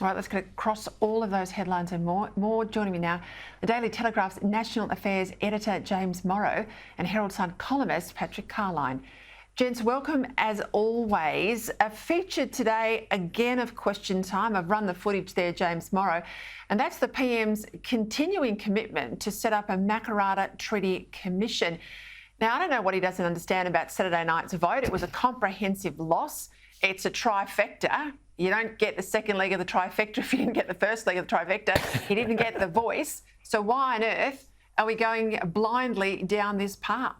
All right, let's get across all of those headlines and more. Joining me now, the Daily Telegraph's National Affairs editor, James Morrow, and Herald Sun columnist, Patrick Carlyon. Gents, welcome as always. A feature today, again, of question time. I've run the footage there, James Morrow, and that's the PM's continuing commitment to set up a Makarrata Treaty Commission. Now, I don't know what he doesn't understand about Saturday night's vote. It was a comprehensive loss. It's a trifecta. You don't get the second leg of the trifecta if you didn't get the first leg of the trifecta. He didn't get the voice. So why on earth are we going blindly down this path?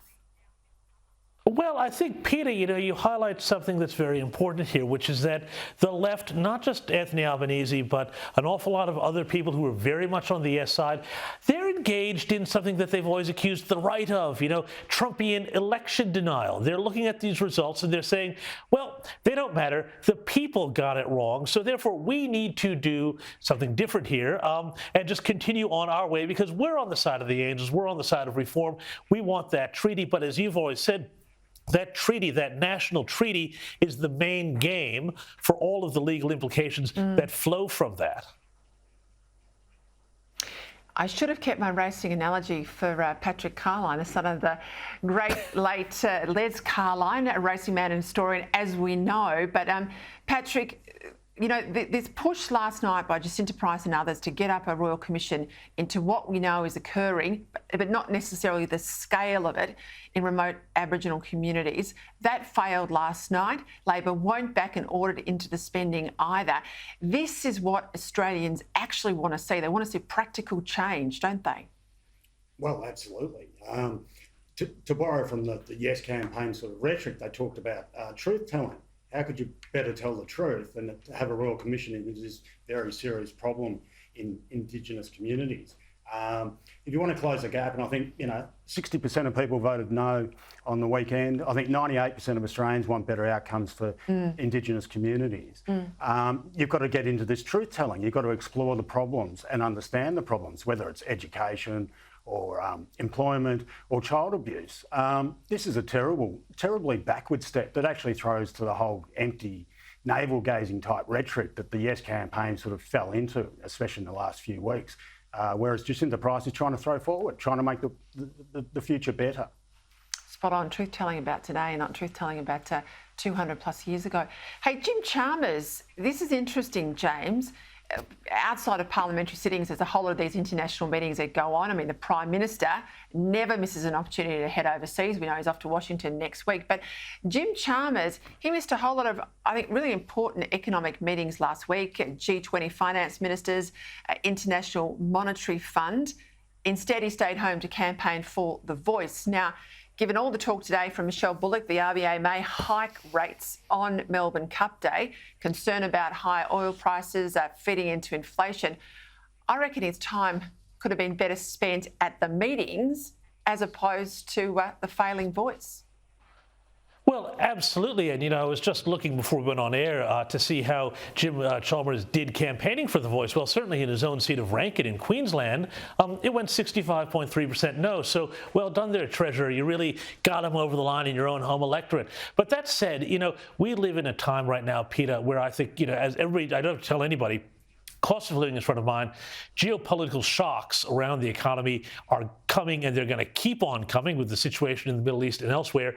Well, I think, Peter, you highlight something that's very important here, which is that the left, not just Anthony Albanese, but an awful lot of other people who are very much on the yes side, they're engaged in something that they've always accused the right of, Trumpian election denial. They're looking at these results and they're saying, well, they don't matter. The people got it wrong. So therefore, we need to do something different here and just continue on our way because we're on the side of the angels. We're on the side of reform. We want that treaty. But as you've always said, that treaty, that national treaty, is the main game for all of the legal implications that flow from that. I should have kept my racing analogy for Patrick Carlyon, the son of the great late Les Carlyon, a racing man and historian, as we know. But Patrick, this push last night by Jacinta Price and others to get up a royal commission into what we know is occurring, but not necessarily the scale of it in remote Aboriginal communities, that failed last night. Labor won't back an audit into the spending either. This is what Australians actually want to see. They want to see practical change, don't they? Well, absolutely. To borrow from the Yes campaign sort of rhetoric, they talked about truth-telling. How could you better tell the truth than to have a royal commission into this very serious problem in Indigenous communities? If you want to close the gap, and I think 60% of people voted no on the weekend. I think 98% of Australians want better outcomes for Indigenous communities. You've got to get into this truth-telling. You've got to explore the problems and understand the problems, whether it's education or employment or child abuse. This is a terribly backward step that actually throws to the whole empty, navel-gazing type rhetoric that the Yes campaign sort of fell into, especially in the last few weeks. Whereas Jacinta Price is trying to throw forward, trying to make the future better. Spot on, truth-telling about today, not truth-telling about 200 plus years ago. Hey, Jim Chalmers, this is interesting, James. Outside of parliamentary sittings, there's a whole lot of these international meetings that go on. I mean, the Prime Minister never misses an opportunity to head overseas. We know he's off to Washington next week. But Jim Chalmers, he missed a whole lot of, I think, really important economic meetings last week. G20 finance ministers, International Monetary Fund. Instead, he stayed home to campaign for The Voice. Now, given all the talk today from Michelle Bullock, the RBA may hike rates on Melbourne Cup Day, concern about high oil prices feeding into inflation. I reckon his time could have been better spent at the meetings as opposed to the failing Voice. Well, absolutely. And, I was just looking before we went on air to see how Jim Chalmers did campaigning for The Voice. Well, certainly in his own seat of Rankin in Queensland, it went 65.3% no. So well done there, Treasurer. You really got him over the line in your own home electorate. But that said, we live in a time right now, Peter, where I think, as everybody, I don't have to tell anybody, cost of living is front of mind. Geopolitical shocks around the economy are coming, and they're going to keep on coming with the situation in the Middle East and elsewhere.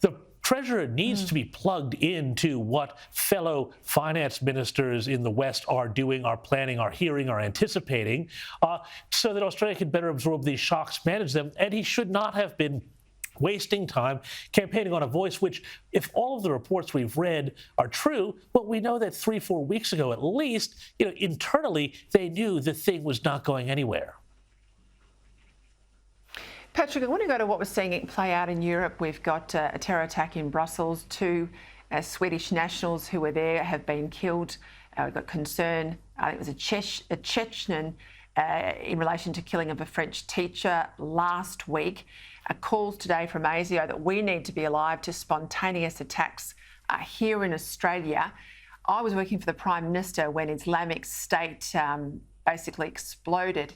The Treasurer needs to be plugged into what fellow finance ministers in the West are doing, are planning, are hearing, are anticipating, so that Australia can better absorb these shocks, manage them. And he should not have been wasting time campaigning on a Voice which, if all of the reports we've read are true, well, we know that 3-4 weeks ago at least, internally they knew the thing was not going anywhere. Patrick, I want to go to what we're seeing play out in Europe. We've got a terror attack in Brussels. 2 Swedish nationals who were there have been killed. We've got concern, I think it was a Chechen in relation to killing of a French teacher last week. Calls today from ASIO that we need to be alive to spontaneous attacks here in Australia. I was working for the Prime Minister when Islamic State basically exploded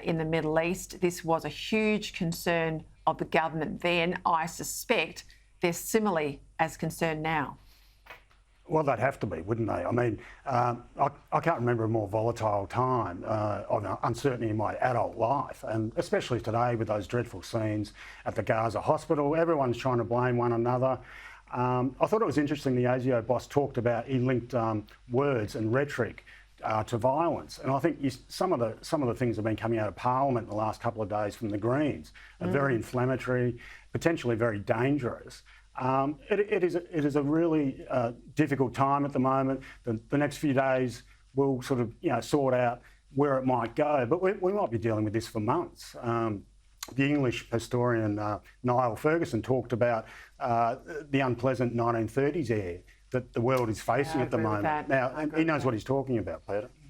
in the Middle East. This was a huge concern of the government then. I suspect they're similarly as concerned now. Well, they'd have to be, wouldn't they? I mean, I can't remember a more volatile time of uncertainty in my adult life, and especially today with those dreadful scenes at the Gaza hospital. Everyone's trying to blame one another. I thought it was interesting the ASIO boss talked about, he linked words and rhetoric to violence, and I think some of the things that have been coming out of Parliament in the last couple of days from the Greens are very inflammatory, potentially very dangerous. It is a really difficult time at the moment. The next few days will sort of sort out where it might go, but we might be dealing with this for months. The English historian Niall Ferguson talked about the unpleasant 1930s air that the world is facing at the moment. Now, he knows what he's talking about, Peter.